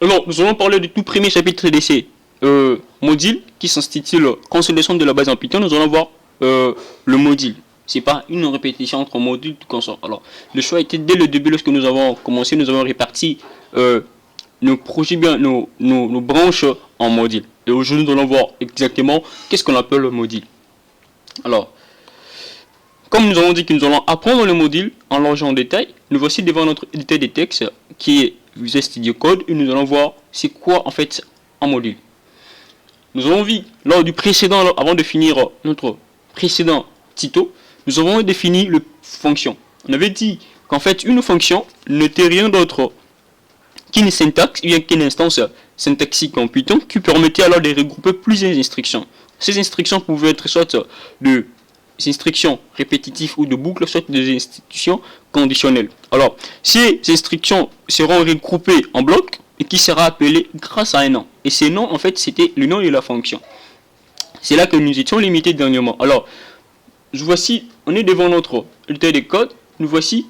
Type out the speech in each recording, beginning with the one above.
Alors, nous allons parler du tout premier chapitre de ces modules qui s'intitule Consolidation de la base en Python. Nous allons voir le module. C'est pas une répétition entre modules tout comme ça. Alors, le choix était dès le début lorsque nous avons commencé, nous avons réparti nos projets bien, nos branches en modules. Et aujourd'hui, nous allons voir exactement qu'est-ce qu'on appelle le module. Alors, comme nous avons dit que nous allons apprendre le module en longeant en détail, nous voici devant notre éditeur de texte qui est Visual Studio Code et nous allons voir c'est quoi en fait un module. Nous avons vu lors du précédent, avant de finir notre précédent tuto, nous avons défini le fonction. On avait dit qu'en fait une fonction n'était rien d'autre qu'une syntaxe, bien qu'une instance syntaxique en Python qui permettait alors de regrouper plusieurs instructions. Ces instructions pouvaient être soit de instructions répétitives ou de boucles, soit des instructions conditionnelles. Alors, ces instructions seront regroupées en blocs et qui sera appelé grâce à un nom. Et ce nom, en fait, c'était le nom de la fonction. C'est là que nous étions limités dernièrement. Alors, voici, on est devant notre éditeur de code. Nous voici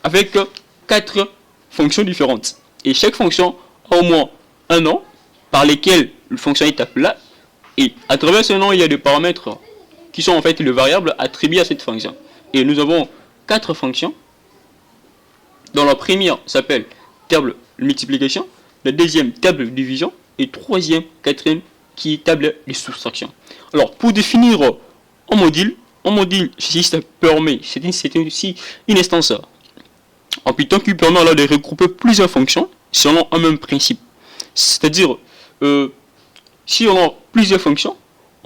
avec 4 fonctions différentes. Et chaque fonction a au moins un nom par lesquels la fonction est appelée. Et à travers ce nom, il y a des paramètres qui sont en fait les variables attribuées à cette fonction. Et nous avons 4 fonctions, dont la première s'appelle table de multiplication, la deuxième table de division, et troisième, quatrième, qui est table de soustraction. Alors, pour définir un module, ça permet, c'est aussi une instance en Python qui permet alors de regrouper plusieurs fonctions selon un même principe. C'est-à-dire, si on a plusieurs fonctions,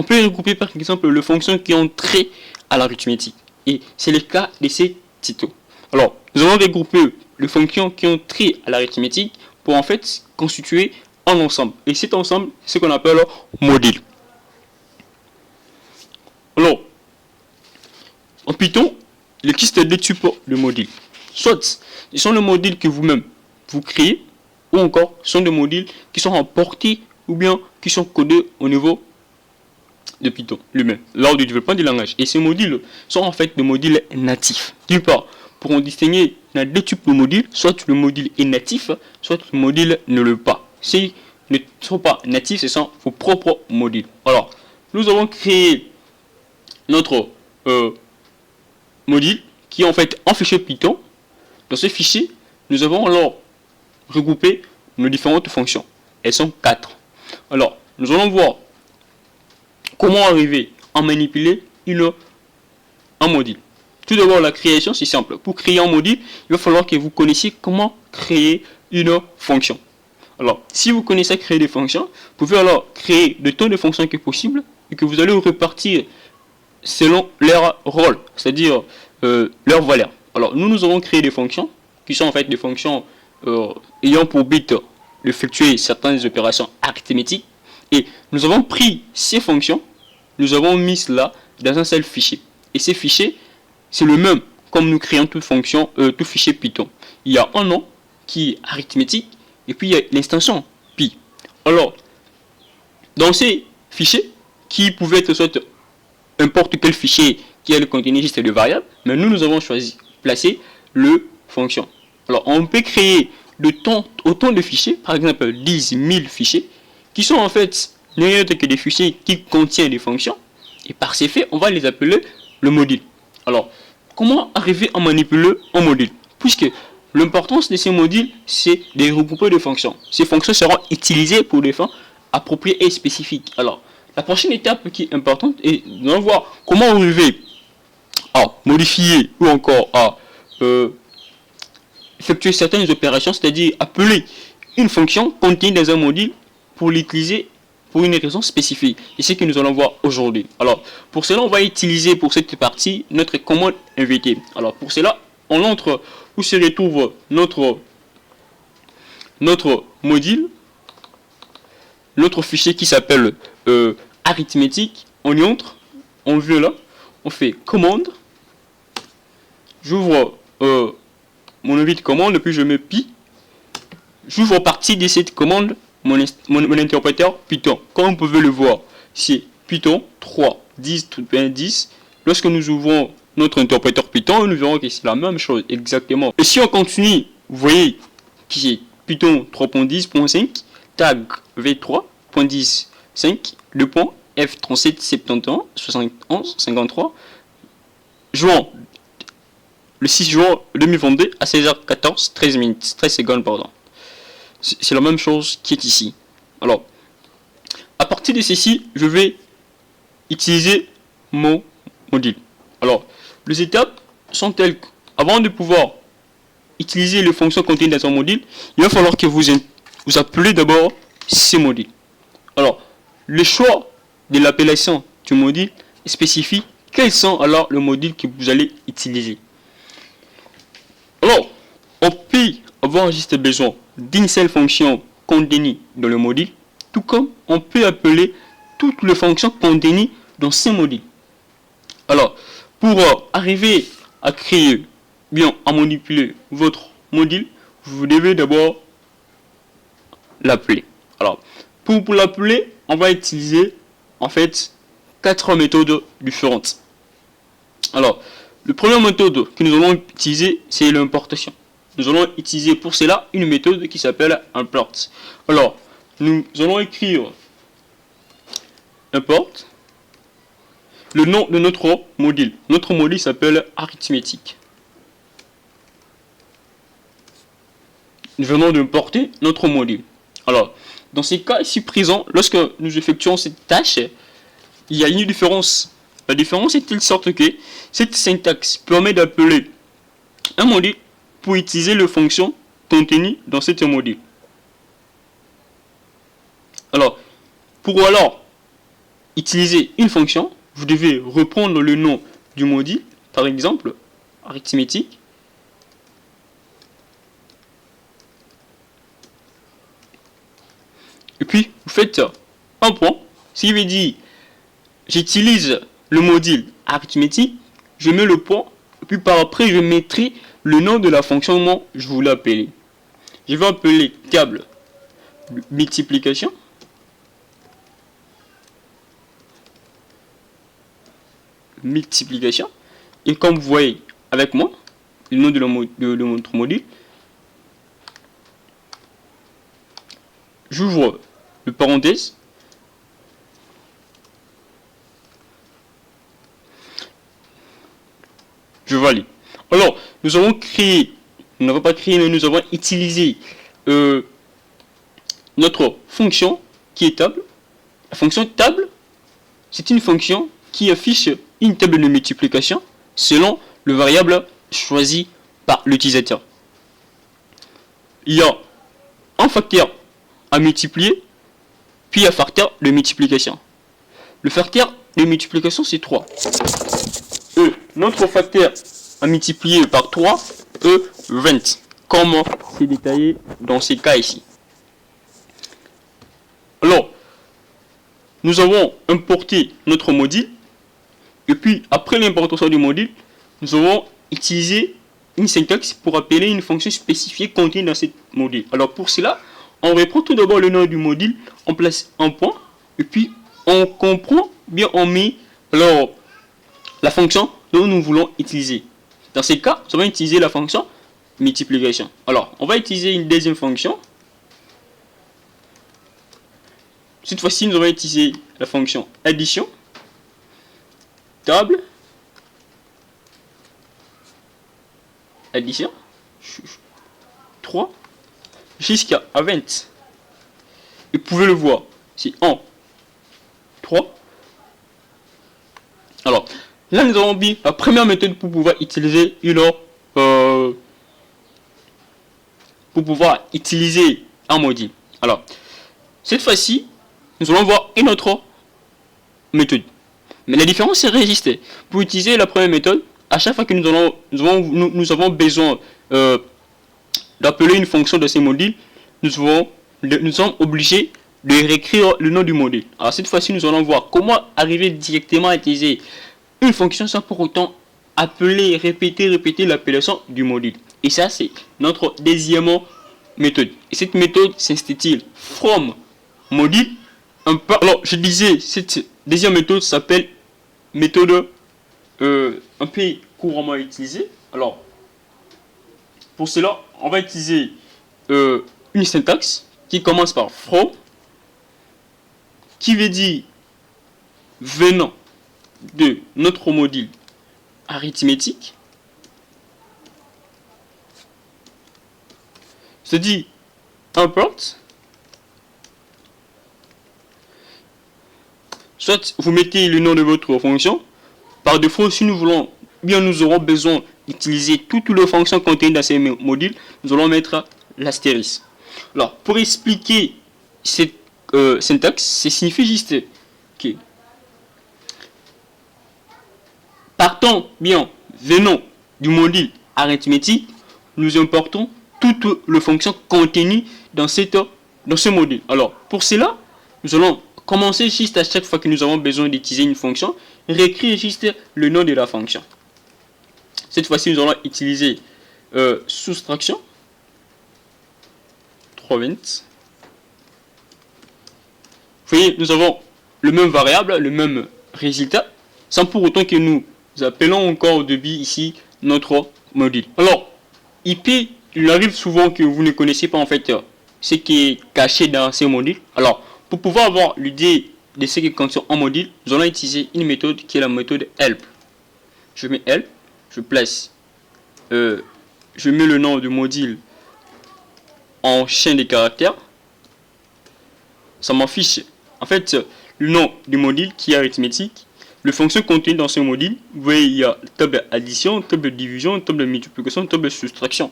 on peut regrouper par exemple les fonctions qui ont trait à l'arithmétique. Et c'est le cas de ces tutos. Alors, nous allons regrouper les fonctions qui ont trait à l'arithmétique pour en fait constituer un ensemble. Et cet ensemble, c'est ce qu'on appelle module. Alors, en Python, il existe deux types de modules. Soit, ce sont les modules que vous-même vous créez, ou encore, ce sont des modules qui sont emportés ou bien qui sont codés au niveau de Python lui-même, lors du développement du langage. Et ces modules sont en fait des modules natifs. D'une part, pour en distinguer, il y a deux types de modules, soit le module est natif, soit le module ne l'est pas. S'ils ne sont pas natifs, ce sont vos propres modules. Alors, nous avons créé notre module qui est en fait un fichier Python. Dans ce fichier, nous avons alors regroupé nos différentes fonctions. Elles sont 4. Alors, nous allons voir comment arriver à manipuler un module. Tout d'abord, la création, c'est simple. Pour créer un module, il va falloir que vous connaissiez comment créer une fonction. Alors, si vous connaissez créer des fonctions, vous pouvez alors créer de tant de fonctions que possible et que vous allez repartir selon leur rôle, c'est-à-dire leur valeur. Alors, nous avons créé des fonctions qui sont en fait des fonctions ayant pour but d'effectuer certaines opérations arithmétiques. Et nous avons pris ces fonctions, nous avons mis cela dans un seul fichier. Et ces fichiers, c'est le même comme nous créons toute fonction, tout fichier Python. Il y a un nom qui est arithmétique et puis il y a l'extension pi. Alors, dans ces fichiers, qui pouvaient être soit n'importe quel fichier qui allait contenir juste des variables, mais nous avons choisi placer le fonction. Alors, on peut créer autant de fichiers, par exemple 10 000 fichiers, qui sont en fait rien d'autre que des fichiers qui contiennent des fonctions. Et par ces faits, on va les appeler le module. Alors, comment arriver à manipuler un module? Puisque l'importance de ces modules, c'est de regrouper des fonctions. Ces fonctions seront utilisées pour des fins appropriées et spécifiques. Alors, la prochaine étape qui est importante est de voir comment arriver à modifier ou encore à effectuer certaines opérations, c'est-à-dire appeler une fonction contenue dans un module pour l'utiliser pour une raison spécifique. Et c'est ce que nous allons voir aujourd'hui. Alors, pour cela, on va utiliser pour cette partie notre commande invitée. Alors, pour cela, on entre où se retrouve notre module, notre fichier qui s'appelle arithmétique. On y entre, on veut là, on fait commande, j'ouvre mon invite commande, puis je mets pi, j'ouvre partie de cette commande mon interpréteur Python. Comme vous pouvez le voir, c'est Python 3, 10, 10. Lorsque nous ouvrons notre interpréteur Python, nous verrons que c'est la même chose exactement. Et si on continue, vous voyez que c'est Python 3.10.5, tag v3.10.5, le point F3771 71 53, juin, le 6 juin 2022 à 16h14 13 minutes 13 secondes pardon. C'est la même chose qui est ici. Alors, à partir de ceci, je vais utiliser mon module. Alors, les étapes sont telles qu'avant de pouvoir utiliser les fonctions contenues dans un module, il va falloir que vous appelez d'abord ces modules. Alors, le choix de l'appellation du module spécifie quels sont alors le module que vous allez utiliser. Alors, on peut avoir juste besoin d'une seule fonction contenue dans le module, tout comme on peut appeler toutes les fonctions contenues dans ces modules. Alors, pour arriver à créer, bien à manipuler votre module, vous devez d'abord l'appeler. Alors, pour l'appeler, on va utiliser en fait 4 méthodes différentes. Alors, la première méthode que nous allons utiliser, c'est l'importation. Nous allons utiliser pour cela une méthode qui s'appelle import. Alors, nous allons écrire import le nom de notre module. Notre module s'appelle arithmétique. Nous venons d'importer notre module. Alors, dans ces cas ici présents, lorsque nous effectuons cette tâche, il y a une différence. La différence est de telle sorte que cette syntaxe permet d'appeler un module pour utiliser les fonctions contenues dans cet module. Alors, pour utiliser une fonction, vous devez reprendre le nom du module, par exemple, arithmétique. Et puis, vous faites un point, ce qui veut dire, j'utilise le module arithmétique, je mets le point, et puis par après, je mettrai le nom de la fonction dont je voulais appeler. Je vais appeler table multiplication. Multiplication. Et comme vous voyez avec moi, le nom de notre module, j'ouvre le parenthèse. Je valide. Alors, nous avons créé, nous n'avons pas créé, mais nous avons utilisé notre fonction qui est table. La fonction table, c'est une fonction qui affiche une table de multiplication selon le variable choisi par l'utilisateur. Il y a un facteur à multiplier, puis un facteur de multiplication. Le facteur de multiplication, c'est 3. Notre facteur à multiplier par 3 est 20, comme c'est détaillé dans ces cas ici. Alors, nous avons importé notre module, et puis après l'importation du module, nous avons utilisé une syntaxe pour appeler une fonction spécifiée contenue dans ce module. Alors pour cela, on reprend tout d'abord le nom du module, on place un point, et puis on comprend, bien on met alors la fonction dont nous voulons utiliser. Dans ces cas, nous allons utiliser la fonction multiplication. Alors, on va utiliser une deuxième fonction. Cette fois-ci, nous allons utiliser la fonction addition. Table. Addition. 3 jusqu'à 20. Vous pouvez le voir. C'est 1, 3. Alors, là, nous avons mis la première méthode pour pouvoir utiliser un module. Alors, cette fois-ci, nous allons voir une autre méthode. Mais la différence est résistée. Pour utiliser la première méthode, à chaque fois que nous avons besoin d'appeler une fonction de ces modules, nous sommes obligés de réécrire le nom du module. Alors cette fois-ci, nous allons voir comment arriver directement à utiliser une fonction sans pour autant appeler, répéter l'appellation du module. Et ça, c'est notre deuxième méthode. Et cette méthode s'intitule from module. Alors, je disais, cette deuxième méthode s'appelle méthode un peu couramment utilisée. Alors, pour cela, on va utiliser une syntaxe qui commence par from, qui veut dire venant de notre module arithmétique, c'est-à-dire import, soit vous mettez le nom de votre fonction. Par défaut, si nous voulons, bien nous aurons besoin d'utiliser toutes les fonctions contenues dans ces modules, nous allons mettre l'astérisque. Alors, pour expliquer cette syntaxe, ça signifie juste que partant bien, venant du module arithmétique, nous importons toutes les fonctions contenues dans ce module. Alors, pour cela, nous allons commencer juste à chaque fois que nous avons besoin d'utiliser une fonction, réécrire juste le nom de la fonction. Cette fois-ci, nous allons utiliser soustraction. 320. Vous voyez, nous avons le même variable, le même résultat, sans pour autant que nous appelons encore au début ici notre module. Alors, IP, il arrive souvent que vous ne connaissez pas en fait ce qui est caché dans ces modules. Alors, pour pouvoir avoir l'idée de ce qui contient en module, nous allons utiliser une méthode qui est la méthode help. Je mets help, je place, je mets le nom du module en chaîne de caractères. Ça m'affiche en fait le nom du module qui est arithmétique, les fonctions contenues dans ce module. Vous voyez, il y a table addition, table division, table multiplication, table soustraction.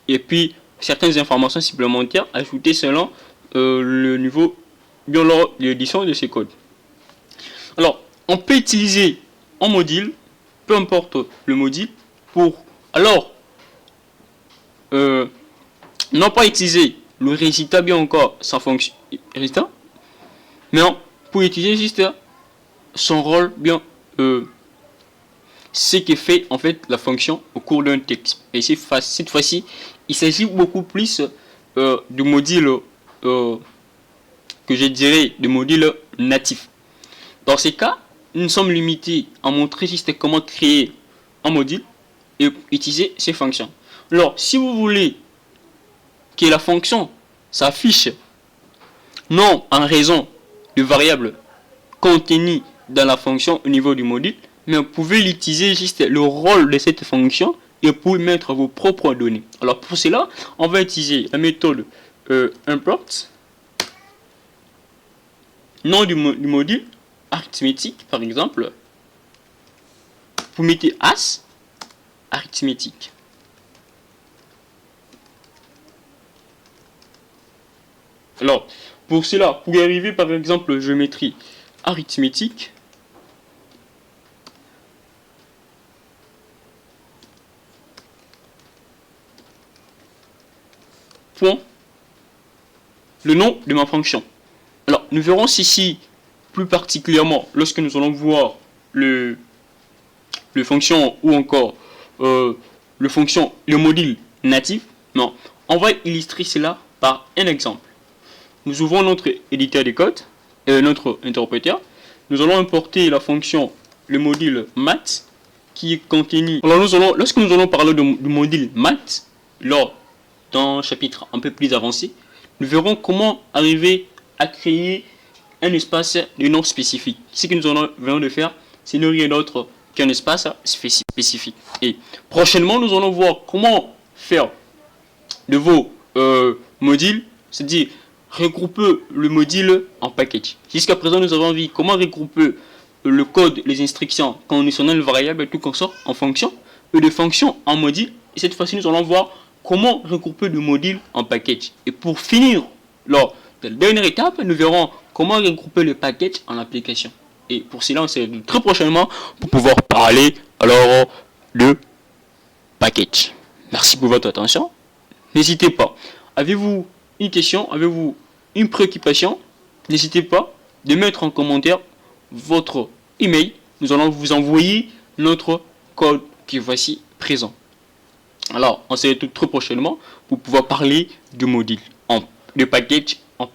Et puis certaines informations supplémentaires ajoutées selon le niveau bien lors de l'édition de ces codes. Alors, on peut utiliser en module, peu importe le module, pour alors non pas utiliser le résultat bien encore sa fonction résultat, mais pour utiliser juste son rôle bien ce qui fait en fait la fonction au cours d'un texte. Et cette fois-ci, il s'agit beaucoup plus du module que je dirais de module natif. Dans ces cas, nous sommes limités à montrer juste comment créer un module et utiliser ces fonctions. Alors, si vous voulez que la fonction s'affiche non en raison de variables contenues dans la fonction au niveau du module, mais vous pouvez l'utiliser juste le rôle de cette fonction et pour mettre vos propres données. Alors pour cela, on va utiliser la méthode import, nom du module arithmétique par exemple. Vous mettez as arithmétique. Alors, pour cela, pour y arriver, par exemple, géométrie arithmétique, point, le nom de ma fonction. Alors, nous verrons ici, plus particulièrement, lorsque nous allons voir le fonction ou encore le module natif. Non, on va illustrer cela par un exemple. Nous ouvrons notre éditeur de code, notre interpréteur. Nous allons importer la fonction, le module math, qui est contenu. Alors lorsque nous allons parler du module math, lors d'un chapitre un peu plus avancé, nous verrons comment arriver à créer un espace de nom spécifique. Ce que nous venons de faire, c'est ne rien d'autre qu'un espace spécifique. Et prochainement, nous allons voir comment faire de vos modules, c'est-à-dire regrouper le module en package. Jusqu'à présent, nous avons vu comment regrouper le code, les instructions conditionnelles, variables et tout comme ça en fonction, et de fonctions en module. Et cette fois-ci, nous allons voir comment regrouper le module en package. Et pour finir, lors de la dernière étape, nous verrons comment regrouper le package en application. Et pour cela, on se retrouve très prochainement pour pouvoir parler alors de package. Merci pour votre attention. N'hésitez pas. Avez-vous une question, avez-vous une préoccupation? N'hésitez pas de mettre en commentaire votre email. Nous allons vous envoyer notre code qui est voici présent. Alors, on se retrouve très prochainement pour pouvoir parler de module, de package en